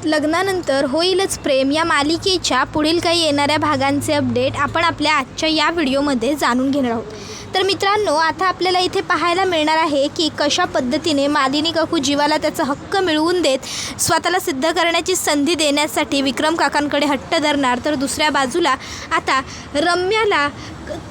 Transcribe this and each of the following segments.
लग्नानंतर होईलच प्रेम या मालिकेच्या पुढील काही येणाऱ्या भागांचे अपडेट आपण आपल्या आजच्या या व्हिडिओमध्ये जाणून घेणार आहोत। तर मित्रांनो, आता आपल्याला इथे पाहायला मिळणार आहे की कशा पद्धतीने मालिनी काकू जीवाला त्याचा हक्क मिळवून देत स्वतःला सिद्ध करण्याची संधी देण्यासाठी विक्रम काकांकडे हट्ट धरणार, तर दुसऱ्या बाजूला आता रम्याला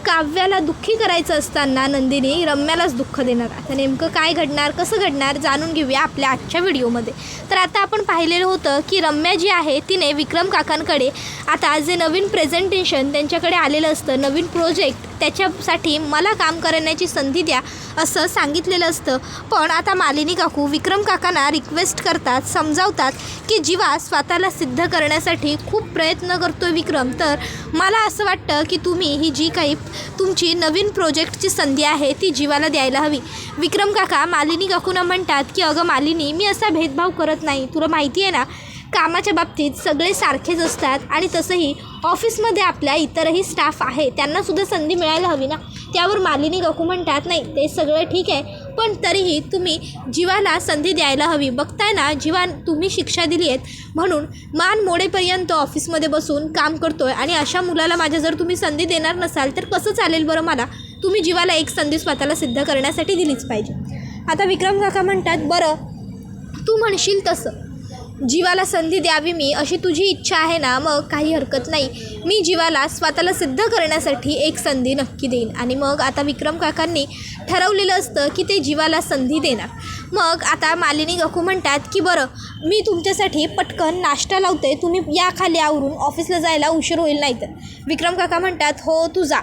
काव्याला दुःखी करायचं असताना नंदिनी रम्यालाच दुःख देणार। आता नेमकं काय घडणार, कसं घडणार जाणून घेऊया आपल्या आजच्या व्हिडिओमध्ये। तर आता आपण पाहिलेलं होतं की रम्या जी आहे तिने विक्रम काकांकडे आता जे नवीन प्रेझेंटेशन त्यांच्याकडे आलेलं असतं, नवीन प्रोजेक्ट, त्याच्यासाठी मला काम करण्याची संधी द्या असं सांगितलेलं असतं। पण आता मालिनी काकू विक्रम काकांना रिक्वेस्ट करतात, समजावतात की जीवा स्वतःला सिद्ध करण्यासाठी खूप प्रयत्न करतोय विक्रम, तर मला असं वाटतं की तुम्ही ही जी काही तुमची नवीन प्रोजेक्टची संधी आहे ती जीवाला द्यायला हवी। विक्रम काका मालिनी काकूंना म्हणतात की अगं मालिनी, मी असा भेदभाव करत नाही, तुला माहिती आहे ना, कामाच्या बाबतीत सगळे सारखेच असतात आणि तसंही ऑफिसमध्ये आपल्या इतरही स्टाफ आहे, त्यांनासुद्धा संधी मिळायला हवी ना। त्यावर मालिनी काकू म्हणतात नाही ते सगळं ठीक आहे, पण तरीही तुम्ही जीवाला संधी द्यायला हवी। बघताय ना, जीवा तुम्ही शिक्षा दिली आहेत म्हणून मान मोडेपर्यंत ऑफिसमध्ये बसून काम करतोय आणि अशा मुलाला माझ्या जर तुम्ही संधी देणार नसाल तर कसं चालेल बरं मला? तुम्ही जीवाला एक संधी स्वतःला सिद्ध करण्यासाठी दिलीच पाहिजे। आता विक्रम काका म्हणतात बरं तू म्हणशील तसं जीवाला संधी द्यावी मी, अशी तुझी इच्छा आहे ना, मग काही हरकत नाही, मी जीवाला स्वतःला सिद्ध करण्यासाठी एक संधी नक्की देईन। आणि मग आता विक्रम काकांनी ठरवलेलं असतं की ते जीवाला संधी देणार। मग आता मालिनी काकू म्हणतात की बरं मी तुमच्यासाठी पटकन नाश्ता लावते, तुम्ही या खाली आवरून ऑफिसला जायला उशीर होईल नाही तर। विक्रम काका म्हणतात हो तू जा।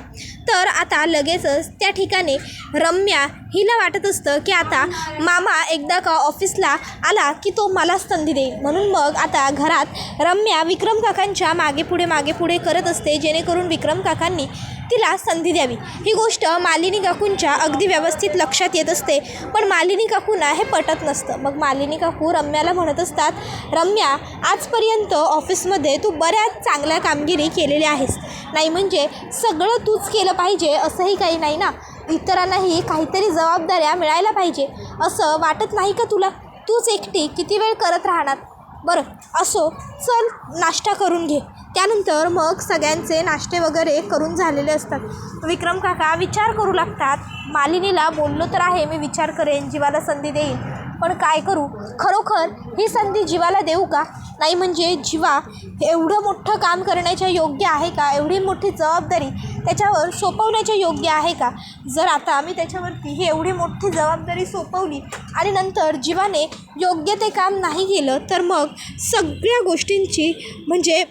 तर आता लगेचच त्या ठिकाणी रम्या हिला वाटत असतं की आता मामा एकदा का ऑफिसला आला की तो मलाच संधी देईल, म्हणून मग आता घरात रम्या विक्रम काकांच्या मागे पुढे करत असते जेणेकरून विक्रम काकांनी तिला संधी द्यावी। ही गोष्ट मालिनी काकूंच्या अगदी व्यवस्थित लक्षात येत असते, पण मालिनी काकूंना हे पटत नसतं। मग मालिनी काकू रम्याला म्हणत असतात, रम्या आजपर्यंत ऑफिसमध्ये तू बऱ्याच चांगल्या कामगिरी केलेल्या आहेस, नाही म्हणजे सगळं तूच केलं पाहिजे असंही काही नाही ना, इतरांनाही काहीतरी जबाबदाऱ्या मिळायला पाहिजे असं वाटत नाही का तुला? तूच एकटी किती वेळ करत राहणार? बरं असो, चल नाश्ता करून घे। त्यानंतर मग सगळ्यांचे नाश्ते वगैरे करून झालेले असतात। विक्रम काका विचार करू लागतात, मालिनीला बोललो तर आहे मी विचार करेन, जीवाला संधी देईन, पण काय करू, खरोखर ही संधी जीवाला देऊ का? नाही म्हणजे जीवा एवढं मोठं काम करण्याच्या योग्य आहे का? एवढी मोठी जबाबदारी त्याच्यावर सोपवण्याच्या योग्य आहे का? जर आता मी त्याच्यावरती ही एवढी मोठी जबाबदारी सोपवली आणि नंतर जीवाने योग्य ते काम नाही केलं तर मग सगळ्या गोष्टींची म्हणजे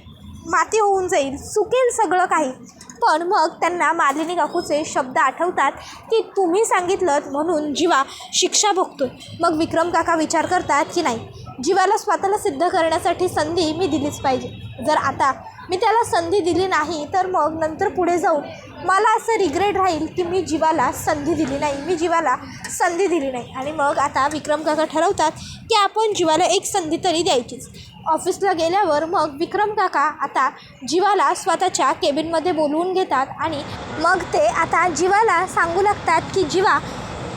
माती होऊन जाईल, चुकेल सगळं काही। पण मग त्यांना मालिनी काकूचे शब्द आठवतात की तुम्ही सांगितलं म्हणून जीवा शिक्षा भोगतोय। मग विक्रम काका विचार करतात की नाही, जीवाला स्वतःला सिद्ध करण्यासाठी संधी मी दिलीच पाहिजे। जर आता मी त्याला संधी दिली नाही तर मग नंतर पुढे जाऊन मला असं रिग्रेट राहील की मी जीवाला संधी दिली नाही, आणि मग आता विक्रम काका ठरवतात की आपण जीवाला एक संधी तरी द्यायचीच। ऑफिसला गेल्यावर मग विक्रम काका आता जीवाला स्वतःच्या केबिनमध्ये बोलवून घेतात आणि मग ते आता जीवाला सांगू लागतात की जीवा,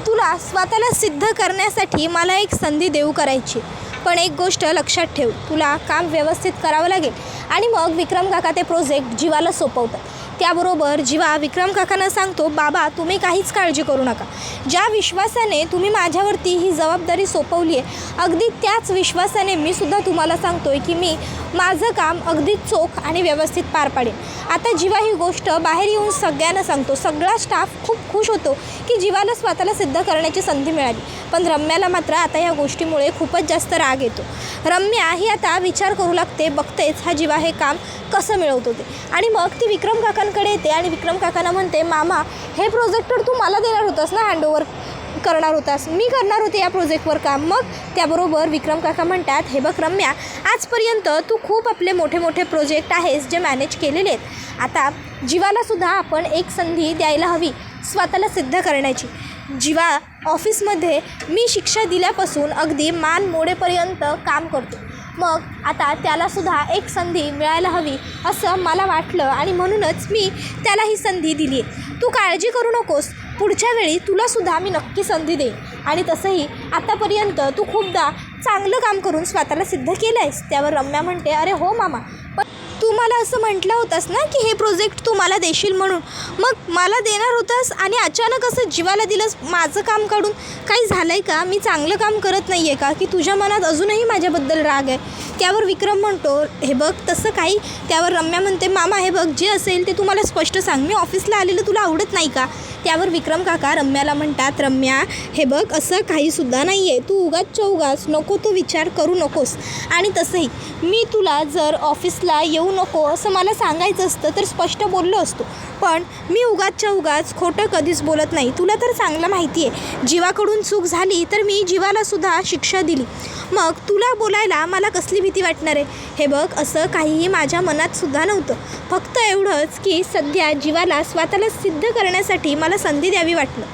तुला स्वतःला सिद्ध करण्यासाठी मला एक संधी देऊ करायची, पण एक गोष्ट लक्षात ठेव, तुला काम व्यवस्थित करावं लागेल। आणि मग विक्रम काका ते प्रोजेक्ट जीवाला सोपवतात। त्याबरोबर जीवा विक्रम काकांना सांगतो, बाबा तुम्ही काहीच काळजी करू नका, ज्या विश्वासाने तुम्ही माझ्यावरती ही जबाबदारी सोपवली आहे अगदी त्याच विश्वासाने मी सुद्धा तुम्हाला सांगतोय की मी माझं काम अगदी चोख आणि व्यवस्थित पार पाडेन। आता जीवा ही गोष्ट बाहेर येऊन सगळ्यांना सांगतो, सगळा स्टाफ खूप खुश होतो की जीवाला स्वतःला सिद्ध करण्याची संधी मिळाली। पण रम्याला मात्र आता या गोष्टीमुळे खूपच जास्त राग येतो। रम्या ही आता विचार करू लागते, बघतेच हा जीवा हे काम कसं मिळवत होते, आणि मग ती विक्रम काकांकडे येते आणि विक्रम काकांना म्हणते, मामा हे प्रोजेक्टर तू मला देणार होतास ना, हँडओव्हर करणार होतास, मी करणार होते या प्रोजेक्टवर काम। मग त्याबरोबर विक्रम काका म्हणतात, हे बघ रम्या, आजपर्यंत तू खूप आपले मोठे प्रोजेक्ट आहेस जे मॅनेज केलेले आहेत, आता जीवालासुद्धा आपण एक संधी द्यायला हवी स्वतःला सिद्ध करण्याची। जीवा ऑफिसमध्ये मी शिक्षा दिल्यापासून अगदी मान मोडेपर्यंत काम करतो, मग आता त्यालासुद्धा एक संधी मिळायला हवी असं मला वाटलं आणि म्हणूनच मी त्याला ही संधी दिली आहे। तू काळजी करू नकोस, पुढच्या वेळी तुलासुद्धा मी नक्की संधी देईन। आणि तसंही आतापर्यंत तू खूपदा चांगलं काम करून स्वतःला सिद्ध केलं आहेस. त्यावर रम्या म्हणते, अरे हो मामा, पण तू मला असं म्हटलं होतंस ना की हे प्रोजेक्ट तू मला देशील म्हणून. मग मला देणार होतास आणि अचानक असं जीवाला दिलंस माझं काम काढून. काही झालं आहे का? मी चांगलं काम करत नाही आहे का? की तुझ्या मनात अजूनही माझ्याबद्दल राग आहे? त्यावर विक्रम म्हणतो, हे बघ तसं काही. त्यावर रम्या म्हणते, मामा हे बघ, जे असेल ते तू मला स्पष्ट सांग. मी ऑफिसला आलेलं तुला आवडत नाही का? त्यावर विक्रम काका रम्याला म्हणतात, रम्या हे बघ, असं काहीसुद्धा नाही आहे. तू उगाच नको तो विचार करू नकोस. आणि तसंही मी तुला जर ऑफिसला येऊ नको असं मला सांगायचं असतं तर स्पष्ट बोललो असतो. पण मी उगाच खोटं कधीच बोलत नाही. तुला तर चांगलं माहिती आहे, जीवाकडून चूक झाली तर मी जीवालासुद्धा शिक्षा दिली. मग तुला बोलायला मला कसली भीती वाटणार आहे? हे बघ, असं काहीही माझ्या मनातसुद्धा नव्हतं. फक्त एवढंच की सध्या जीवाला स्वतःला सिद्ध करण्यासाठी मला संधी द्यावी वाटलं.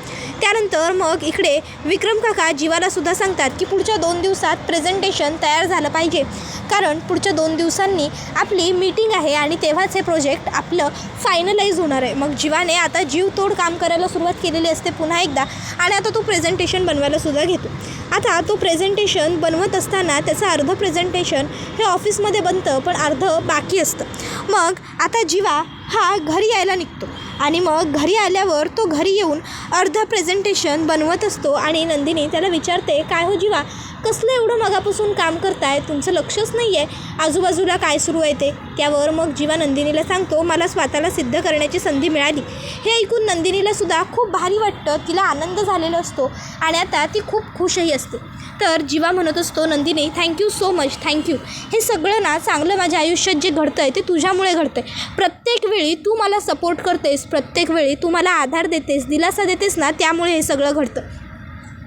त्यानंतर मग इकडे विक्रम काका जीवालासुद्धा सांगतात की पुढच्या 2 दिवसात प्रेझेंटेशन तयार झालं पाहिजे, कारण पुढच्या 2 दिवसांनी आपली मीटिंग आहे आणि तेव्हाच हे प्रोजेक्ट आपलं फायनलाईज होणार आहे. मग जीवाने आता जीवतोड काम करायला सुरुवात केलेली असते पुन्हा एकदा, आणि आता तो प्रेझेंटेशन बनवायलासुद्धा घेतो. आता तो प्रेझेंटेशन बनवत असताना त्याचं अर्धं प्रेझेंटेशन हे ऑफिसमध्ये बनतं, पण अर्धं बाकी असतं. मग आता जीवा हा घरी यायला निघतो आणि मग घरी आल्यावर तो घरी येऊन अर्धा प्रेझेंटेशन बनवत असतो. आणि नंदिनी त्याला विचारते, काय हो जीवा, कसलं एवढं मगापासून काम करताय? तुमचं लक्षच नाही आहे आजूबाजूला काय सुरू आहे ते. त्यावर मग जीवा नंदिनीला सांगतो, मला स्वतःला सिद्ध करण्याची संधी मिळाली. हे ऐकून नंदिनीलासुद्धा खूप भारी वाटतं, तिला आनंद झालेला असतो आणि आता ती खूप खुशही असते. तर जीवा म्हणत असतो, Nandini thank you so much, thank you. हे सगळं ना चांगलं माझ्या आयुष्यात जे घडतं आहे ते तुझ्यामुळे घडतं आहे. प्रत्येक वेळी तू मला सपोर्ट करतेस, प्रत्येक वेळी तू मला आधार देतेस, दिलासा देतेस ना, त्यामुळे हे सगळं घडतं.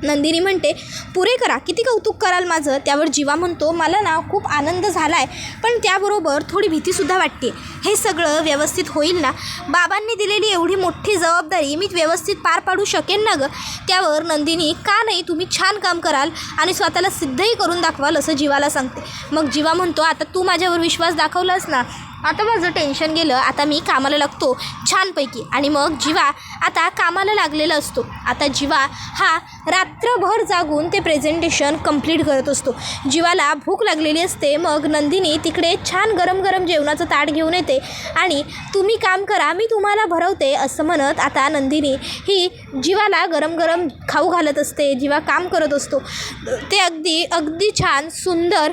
नंदिनी म्हणते, पुरे करा, किती कौतुक कराल माझं. त्यावर जीवा म्हणतो, मला ना खूप आनंद झाला आहे, पण त्याबरोबर थोडी भीतीसुद्धा वाटते. हे सगळं व्यवस्थित होईल ना? बाबांनी दिलेली एवढी मोठी जबाबदारी मी व्यवस्थित पार पाडू शकेन ना गं? त्यावर नंदिनी, का नाही, तुम्ही छान काम कराल आणि स्वतःला सिद्धही करून दाखवाल असं जीवाला सांगते. मग जीवा म्हणतो, आता तू माझ्यावर विश्वास दाखवलास ना, आता माझं टेन्शन गेलं, आता मी कामाला लागतो छानपैकी. आणि मग जीवा आता कामाला लागलेला असतो. आता जीवा हा रात्रभर जागून ते प्रेझेंटेशन कंप्लीट करत असतो. जीवाला भूक लागलेली असते. मग नंदिनी तिकडे छान गरम गरम जेवणाचं ताट घेऊन येते आणि तुम्ही काम करा, मी तुम्हाला भरवते असं म्हणत आता नंदिनी ही जीवाला गरम गरम खाऊ घालत असते. जीवा काम करत असतो. ते अगदी छान सुंदर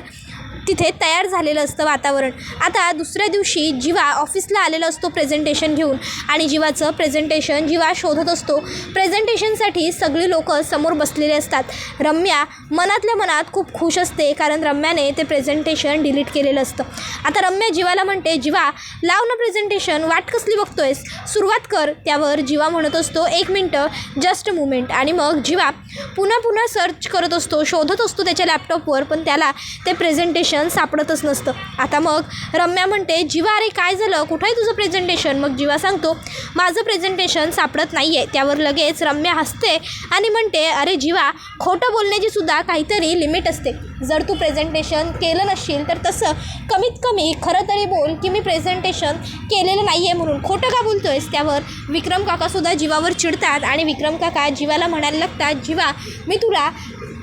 तिथे तयार झालेलं असतं वातावरण. आता दुसऱ्या दिवशी जीवा ऑफिसला आलेला असतो प्रेझेंटेशन घेऊन आणि जीवाचं प्रेझेंटेशन जीवा शोधत असतो. प्रेझेंटेशनसाठी सगळी लोक समोर बसलेले असतात. रम्या मनातल्या मनात खूप खुश असते, कारण रम्याने ते प्रेझेंटेशन डिलीट केलेलं असतं. आता रम्या जीवाला म्हणते, जीवा लाव ना प्रेझेंटेशन, वाट कसली बघतोयस, सुरुवात कर. त्यावर जीवा म्हणत असतो, 1 मिनटं, जस्ट मुमेंट. आणि मग जीवा पुन्हा सर्च करत असतो, शोधत असतो त्याच्या लॅपटॉपवर, पण त्याला ते प्रेझेंटेशन सापडतच नसतं. आता मग रम्या म्हणते, जीवा अरे काय झालं, कुठं आहे तुझं प्रेझेंटेशन? मग जीवा सांगतो, माझं प्रेझेंटेशन सापडत नाही आहे. त्यावर लगेच रम्या हसते आणि म्हणते, अरे जीवा, खोटं बोलण्याची सुद्धा काहीतरी लिमिट असते. जर तू प्रेझेंटेशन केलं नसशील तर तसं कमीत कमी खरं तरी बोल की मी प्रेझेंटेशन केलेलं नाही आहे म्हणून, खोटं का बोलतोयस? त्यावर विक्रम काकासुद्धा जीवावर चिडतात आणि विक्रम काका जीवाला म्हणायला लागतात, जीवा मी तुला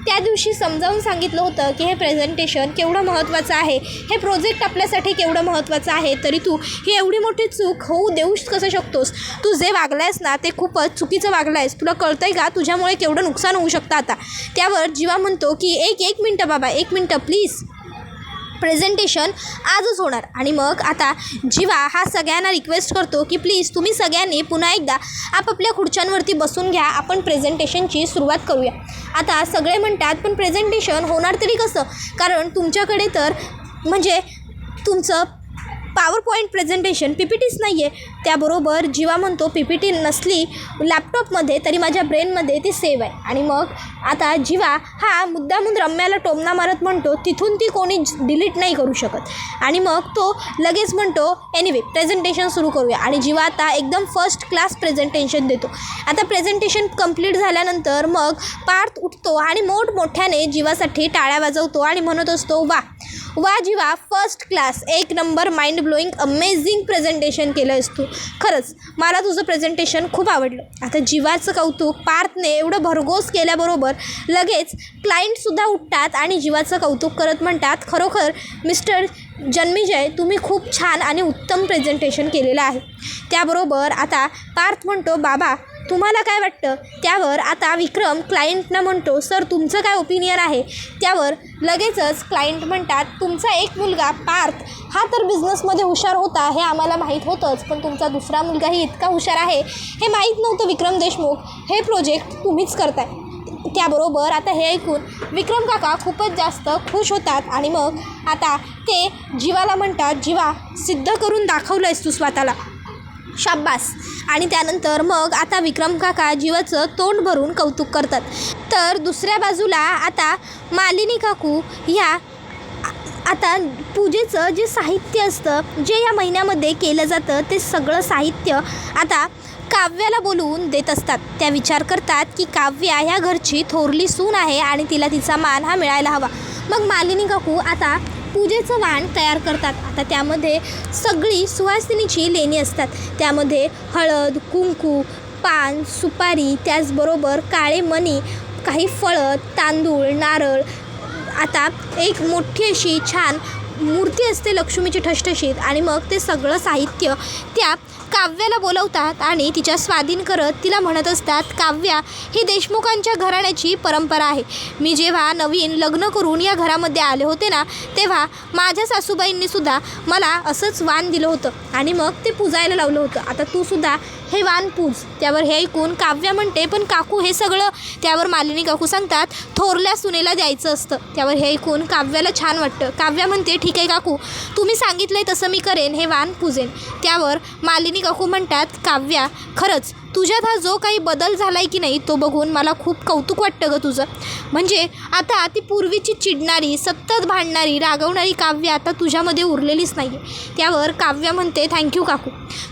त्या दिवशी समजावून सांगितलं होतं की हे प्रेझेंटेशन केवढं महत्त्वाचं आहे, हे प्रोजेक्ट आपल्यासाठी केवढं महत्त्वाचं आहे, तरी तू ही एवढी मोठी चूक होऊ देऊच कसं शकतोस? तू जे वागला आहेस ना ते खूपच चुकीचं वागलं आहेस. तुला कळतं आहे का तुझ्यामुळे केवढं नुकसान होऊ शकतं आता? त्यावर जीवा म्हणतो की एक मिनटं बाबा, 1 मिनटं प्लीज, प्रेझेंटेशन आजच होणार. आणि मग आता जीवा हा सगळ्यांना रिक्वेस्ट करतो की प्लीज तुम्ही सगळ्यांनी पुन्हा एकदा आपापल्या खुर्च्यांवरती बसून घ्या, आपण प्रेझेंटेशनची सुरुवात करूया. आता सगळे म्हणतात, पण प्रेझेंटेशन होणार तरी कसं, कारण तुमच्याकडे तर म्हणजे तुमचं पॉवर पॉईंट प्रेझेंटेशन PPTच नाही आहे. त्याबरोबर जीवा म्हणतो, PPT नसली लॅपटॉपमध्ये तरी माझ्या ब्रेनमध्ये ती सेव्ह आहे. आणि मग आता जीवा हा मुद्दामून रम्याला टोमणा मारत म्हणतो, तिथून ती कोणी डिलीट नाही करू शकत. आणि मग तो लगेच म्हणतो, एनिवे प्रेझेंटेशन सुरू करूया. आणि जीवा आता एकदम फर्स्ट क्लास प्रेझेंटेशन देतो. आता प्रेझेंटेशन कंप्लीट झाल्यानंतर मग पार्थ उठतो आणि मोठमोठ्याने जीवासाठी टाळ्या वाजवतो आणि म्हणत असतो, वा जीवा, first class, 1 number, mind blowing, amazing presentation केलं आहेस तू. खरंच मला तुझं प्रेझेंटेशन खूप आवडलं. आता जीवाचं कौतुक पार्थने एवढं भरघोस केल्याबरोबर लगेच क्लायंटसुद्धा उठतात आणि जीवाचं कौतुक करत म्हणतात, खरोखर मिस्टर जन्मेजय तुम्ही खूप छान आणि उत्तम प्रेझेंटेशन केलेलं आहे. त्याबरोबर आता पार्थ म्हणतो, बाबा तुम्हाला काय वाटतं? त्यावर आता विक्रम क्लायंटना म्हणतो, सर तुमचं काय ओपिनियन आहे? त्यावर लगेचच क्लायंट म्हणतात, तुमचा एक मुलगा पार्थ हा तर बिझनेसमध्ये हुशार होता हे आम्हाला माहीत होतंच, पण तुमचा दुसरा मुलगाही इतका हुशार आहे हे माहीत नव्हतं विक्रम देशमुख. हे प्रोजेक्ट तुम्हीच करताय. त्याबरोबर आता हे ऐकून विक्रम काका खूपच जास्त खुश होतात आणि मग आता ते जीवाला म्हणतात, जीवा सिद्ध करून दाखवलं आहेस तू स्वतःला, शाब्बास. आणि त्यानंतर मग आता विक्रम काका जीवाचं तोंड भरून कौतुक करतात. तर दुसऱ्या बाजूला आता मालिनी काकू ह्या आता पूजेचं जे साहित्य असतं जे या महिन्यामध्ये केलं जातं ते सगळं साहित्य आता काव्याला बोलवून देत असतात. त्या विचार करतात की काव्या ह्या घरची थोरली सून आहे आणि तिला तिचा मान हा मिळायला हवा. मग मालिनी काकू आता पूजेचं वाण तयार करतात. आता त्यामध्ये सगळी सुवासिनीची लेणी असतात. त्यामध्ये हळद, कुंकू, पान, सुपारी, त्याचबरोबर काळे मणी, काही फळं, तांदूळ, नारळ. आता एक मोठी अशी छान मूर्ती असते लक्ष्मीची ठसठशीत आणि मग ते सगळं साहित्य त्या काव्याला बोलवतात आणि तिच्या स्वाधीन करत तिला म्हणत असतात, काव्या ही देशमुखांच्या घराण्याची परंपरा आहे. मी जेव्हा नवीन लग्न करून या घरामध्ये आले होते ना तेव्हा माझ्या सासूबाईंनीसुद्धा मला असंच वाण दिलं होतं आणि मग ते पूजायला लावलं होतं. आता तूसुद्धा हे वाण पूज. त्यावर हे ऐकून काव्या म्हणते, पण काकू हे सगळं? त्यावर मालिनी काकू सांगतात, थोरल्या सुनेला द्यायचं असतं. त्यावर हे ऐकून काव्याला छान वाटतं. काव्या म्हणते, ठीक आहे काकू, तुम्ही सांगितलं आहे तसं मी करेन, हे वाण पूजेन. त्यावर मालिनी काकू म्हणतात, काव्या खरंच तुझ्यात हा जो काही बदल झाला आहे की नाही तो बघून मला खूप कौतुक वाटतं गं तुझं. म्हणजे आता ती पूर्वीची चिडणारी, सतत भांडणारी, रागवणारी काव्या आता तुझ्यामध्ये उरलेलीच नाही आहे. त्यावर काव्या म्हणते, थँक्यू काकू,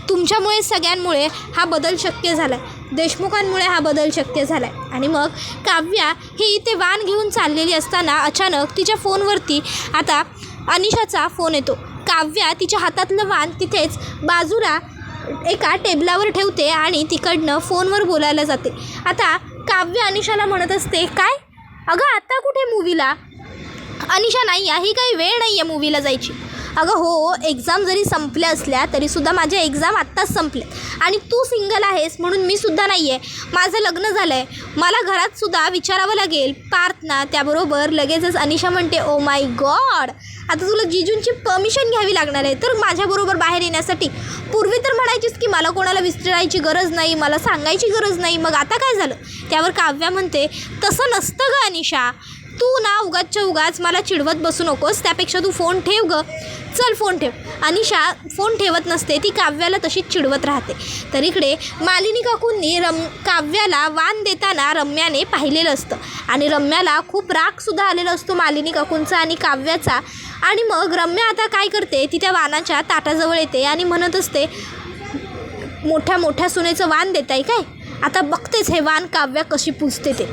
तुमच्यामुळे सगळ्यांमुळे हा बदल शक्य झाला आहे, देशमुखांमुळे हा बदल शक्य झाला आहे. आणि मग काव्या ही ते वाण घेऊन चाललेली असताना अचानक तिच्या फोनवरती आता अनिशाचा फोन येतो. काव्या तिच्या हातातलं वाण तिथेच बाजूला एका टेबलावर ठेवते आणि तिकडनं फोनवर बोलायला जाते. आता काव्य अनिशाला म्हणत असते, काय अगं आता कुठे मूवीला? अनिशा, नाही ही काही वेळ नाही आहे मूवीला जायची. अगं हो, एक्झाम जरी संपल्या असल्या तरीसुद्धा माझ्या एक्झाम आत्ताच संपले आणि तू सिंगल आहेस म्हणून मी सुद्धा नाही आहे. माझं लग्न झालं आहे, मला घरातसुद्धा विचारावं लागेल पार्थना. त्याबरोबर लगेचच अनिशा म्हणते, ओ माय गॉड, आता तुला जिजूंची परमिशन घ्यावी लागणार आहे तर माझ्याबरोबर बाहेर येण्यासाठी? पूर्वी तर म्हणायचीस की मला कोणाला विचारायची गरज नाही, मला सांगायची गरज नाही, मग आता काय झालं? त्यावर काव्या म्हणते, तसं नसतं गं अनिशा, तू ना उगाचच्या उगाच मला चिडवत बसू नकोस, त्यापेक्षा तू फोन ठेव गं, चल फोन ठेव. अनिशा फोन ठेवत नसते, ती काव्याला तशीच चिडवत राहते. तर इकडे मालिनी काकूंनी काव्याला वाण देताना रम्याने पाहिलेलं असतं आणि रम्याला खूप रागसुद्धा आलेला असतो मालिनी काकूंचा आणि काव्याचा. आणि मग रम्या आता काय करते, ती त्या वाणाच्या ताटाजवळ येते आणि म्हणत असते, मोठ्या मोठ्या सुनेचं वाण देताय काय? आता बघतेच हे वाण काव्या कशी पूजते ते,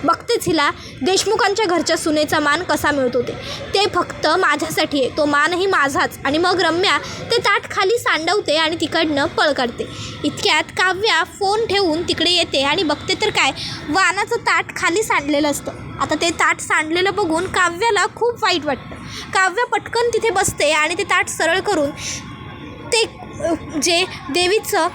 बघतेच हिला देशमुखांच्या घरच्या सुनेचा मान कसा मिळतो ते फक्त माझ्यासाठी आहे, तो मानही माझाच. आणि मग रम्या ते ताट खाली सांडवते आणि तिकडनं पळ काढते. इतक्यात काव्या फोन ठेवून तिकडे येते आणि बघते तर काय, वाणाचं ताट खाली सांडलेलं असतं. आता ते ताट सांडलेलं बघून काव्याला खूप वाईट वाटतं. काव्या पटकन तिथे बसते आणि ते ताट सरळ करून ते जे देवीचं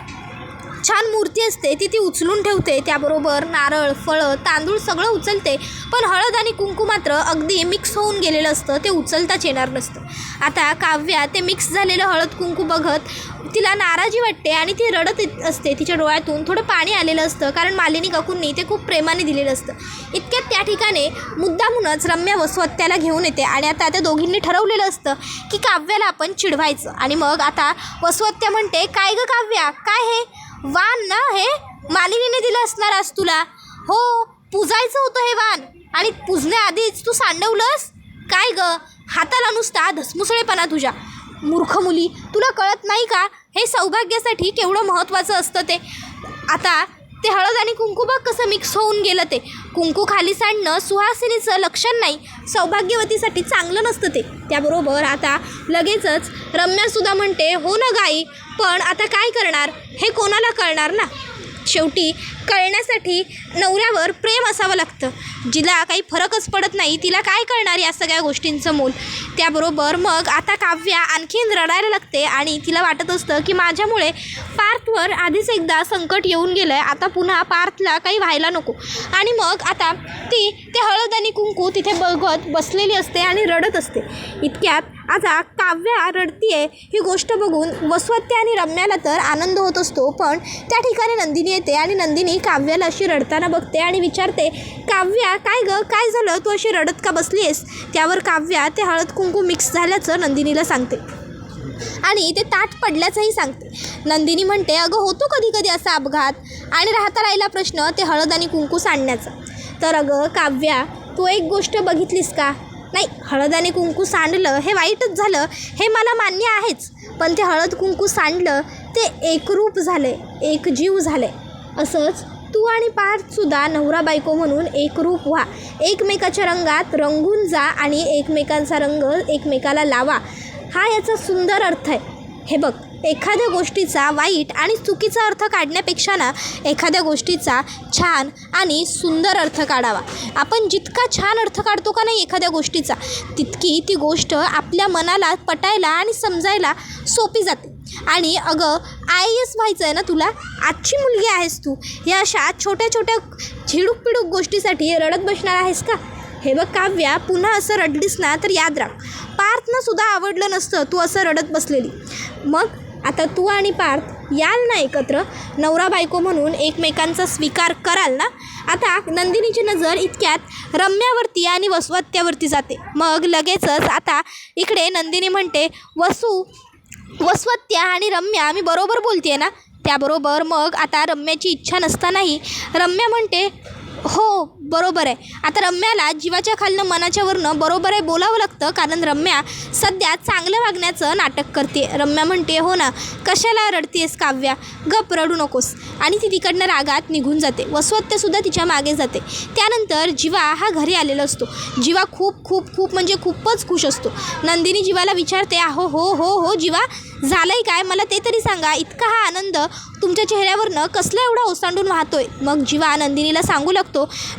छान मूर्ती असते ती उचलून ठेवते. त्याबरोबर नारळ, फळं, तांदूळ सगळं उचलते, पण हळद आणि कुंकू मात्र अगदी मिक्स होऊन गेलेलं असतं, ते उचलताच येणार नसतं. आता काव्या ते मिक्स झालेलं हळद कुंकू बघत तिला नाराजी वाटते आणि ती रडत असते. तिच्या डोळ्यातून थोडं पाणी आलेलं असतं, कारण मालिनी काकूंनी ते खूप प्रेमाने दिलेलं असतं. इतक्यात त्या ठिकाणी मुद्दामूनच रम्या वसुहत्याला घेऊन येते आणि आता त्या दोघींनी ठरवलेलं असतं की काव्याला आपण चिडवायचं. आणि मग आता वसुहत्या म्हणते, काय गं काव्या, काय हे वाण ना हे मालिनीने दिलं असणार आज तुला? हो, पूजायचं होतं हे वाण आणि पूजण्याआधीच तू सांडवलंस काय गं? हाताला नुसता धसमुसळेपणा तुझ्या. मूर्ख मुली, तुला कळत नाही का हे सौभाग्यासाठी केवढं महत्त्वाचं असतं ते? आता ते हळद आणि कुंकू बघ कसं मिक्स होऊन गेलं. ते कुंकू खाली सांडणं सुहासिनीचं लक्षण नाही, सौभाग्यवतीसाठी चांगलं नसतं ते. त्याबरोबर आता लगेचच रम्यासुद्धा म्हणते, हो ना गाई, पण आता काय करणार हे कोणाला कळणार ना. शेवटी कळण्यासाठी नवऱ्यावर प्रेम असावं लागतं. जिला काही फरकच पडत नाही तिला काय कळणार या सगळ्या गोष्टींचं मोल. त्याबरोबर मग आता काव्या आणखीन रडायला लागते आणि तिला वाटत असतं की माझ्यामुळे पार्थवर आधीच एकदा संकट येऊन गेलं आहे, आता पुन्हा पार्थला काही व्हायला नको. आणि मग आता ती ते हळद आणि कुंकू तिथे बघत बसलेली असते आणि रडत असते. इतक्यात आता काव्या रडतीये ही गोष्ट बघून वसवत्या आणि रम्याला तर आनंद होत असतो, पण त्या ठिकाणी नंदिनी येते आणि नंदिनी काव्याला अशी रडताना बघते आणि विचारते, काव्या काय गं, काय झालं, तू अशी रडत का बसली आहेस. त्यावर काव्या ते हळद कुंकू मिक्स झाल्याचं नंदिनीला सांगते आणि ते ताट पडल्याचंही सांगते. नंदिनी म्हणते, अगं होतो कधी कधी असा अपघात आणि राहता राहिला प्रश्न ते हळद आणि कुंकू सांडण्याचा. तर अगं काव्या, तू एक गोष्ट बघितलीस का, नाही हळद आणि कुंकू सांडलं हे वाईटच झालं हे मला मान्य आहेच, पण ते हळद कुंकू सांडलं ते एकरूप झाले, एक जीव झाले. असंच तू आणि पार्थसुद्धा नवरा बायको म्हणून एकरूप व्हा, एकमेकाच्या रंगात रंगून जा आणि एकमेकांचा रंग एकमेकाला लावा. हा याचा सुंदर अर्थ आहे. हे बघ, एखाद्या गोष्टीचा वाईट आणि चुकीचा अर्थ काढण्यापेक्षा ना एखाद्या गोष्टीचा छान आणि सुंदर अर्थ काढावा. आपण जितका छान अर्थ काढतो का नाही एखाद्या गोष्टीचा, तितकी ती गोष्ट आपल्या मनाला पटायला आणि समजायला सोपी जाते. आणि अगं IAS व्हायचं आहे ना तुला, आजची मुलगी आहेस तू, या अशा छोट्या छोट्या झिडूक पिडूक गोष्टीसाठी रडत बसणार आहेस का. हे बघ काव्या, पुन्हा असं रडलीस ना तर याद राख, पार्थनं सुद्धा आवडलं नसतं तू असं रडत बसलेली. मग आता तू आणि पार्थ याल ना एकत्र, नवरा बायको म्हणून एकमेकांचा स्वीकार कराल ना. आता नंदिनीची नजर इतक्यात रम्यावरती आणि वसवत्यावरती जाते. मग लगेचच आता इकडे नंदिनी म्हणते, वसवत्या आणि रम्या मी बरोबर बोलते ना. त्याबरोबर मग आता रम्याची इच्छा नसतानाही रम्या म्हणते, हो बरोबर आहे. आता रम्याला जीवाच्या खालनं मनाच्या वरनं बरोबर आहे बोलावं लागतं, कारण रम्या सध्या चांगलं वागण्याचं नाटक करते. रम्या म्हणते, हो ना, कशाला रडतेस काव्या, गप रडू नकोस. आणि ती तिकडनं रागात निघून जाते. वसवत्यासुद्धा तिच्या मागे जाते. त्यानंतर जीवा हा घरी आलेला असतो. जीवा खूप खूप खूप म्हणजे खूपच खुश असतो. नंदिनी जीवाला विचारते, हो हो हो हो जीवा, झालंय काय, मला ते तरी सांगा, इतका हा आनंद तुमच्या चेहऱ्यावरनं कसला एवढा ओसांडून वाहतोय. मग जीवा नंदिनीला सांगू लागतो,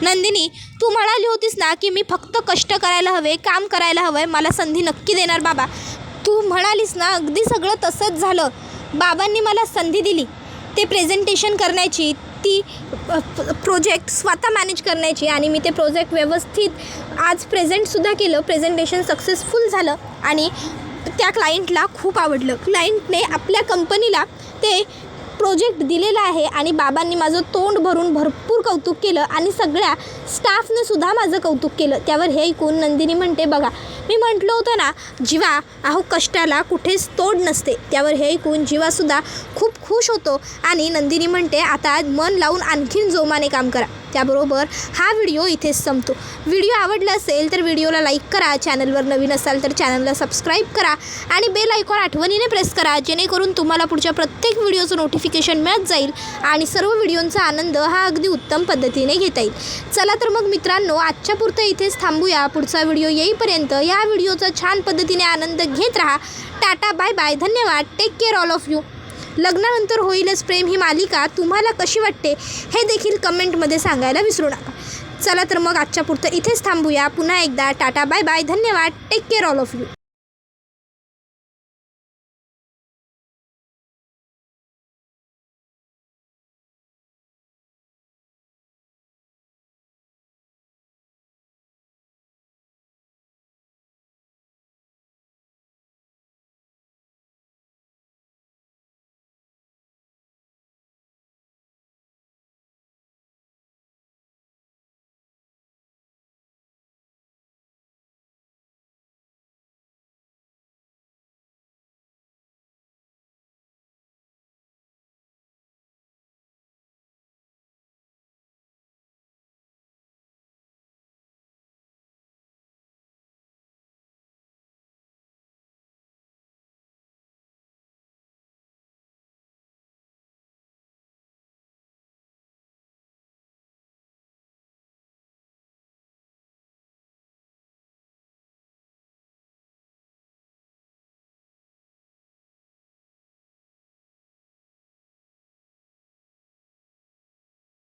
नंदिनी तू म्हणाली होतीस ना की मी फक्त कष्ट करायला हवे, काम करायला हवं आहे, मला संधी नक्की देणार बाबा. तू म्हणालीस ना, अगदी सगळं तसंच झालं. बाबांनी मला संधी दिली ते प्रेझेंटेशन करण्याची, ती प्रोजेक्ट स्वतः मॅनेज करण्याची, आणि मी ते प्रोजेक्ट व्यवस्थित आज प्रेझेंटसुद्धा केलं. प्रेझेंटेशन सक्सेसफुल झालं आणि त्या क्लायंटला खूप आवडलं. क्लायंटने आपल्या कंपनीला ते प्रोजेक्ट दिलेला आहे आणि बाबांनी माझं तोंड भरून भरपूर कौतुक केलं आणि सगळ्या स्टाफने सुद्धा माझं कौतुक केलं. त्यावर हे ऐकून नंदिनी म्हणते, बघा मी म्हटलं होतं ना जीवा, अहो कष्टाला कुठेच तोड नसते. त्यावर हे ऐकून जीवासुद्धा खूप खुश होतो आणि नंदिनी म्हणते, आता मन लावून आणखीन जोमाने काम करा. त्याबरोबर हा व्हिडिओ इथेच संपतो. व्हिडिओ आवडला असेल तर व्हिडिओला लाईक करा, चॅनलवर नवीन असाल तर चॅनलला सबस्क्राईब करा आणि बेल आयकॉन आठवणीने प्रेस करा, जेणेकरून तुम्हाला पुढच्या प्रत्येक व्हिडिओचं नोटिफिकेशन मिळत जाईल आणि सर्व व्हिडिओंचा आनंद हा अगदी उत्तम पद्धतीने घेता येईल. चला तर मग मित्रांनो, आजच्या पुरतं इथेच थांबूया. पुढचा व्हिडिओ येईपर्यंत या व्हिडिओचा छान पद्धतीने आनंद घेत राहा. टाटा, बाय बाय, धन्यवाद, take care all of you. लग्नानंतर होईलच प्रेम ही मालिका तुम्हाला कशी वाटते हे देखील कमेंटमध्ये सांगायला विसरू नका. चला तर मग आजच्या पुरतं इथेच थांबूया. पुन्हा एकदा टाटा, बाय बाय, धन्यवाद, take care all of you.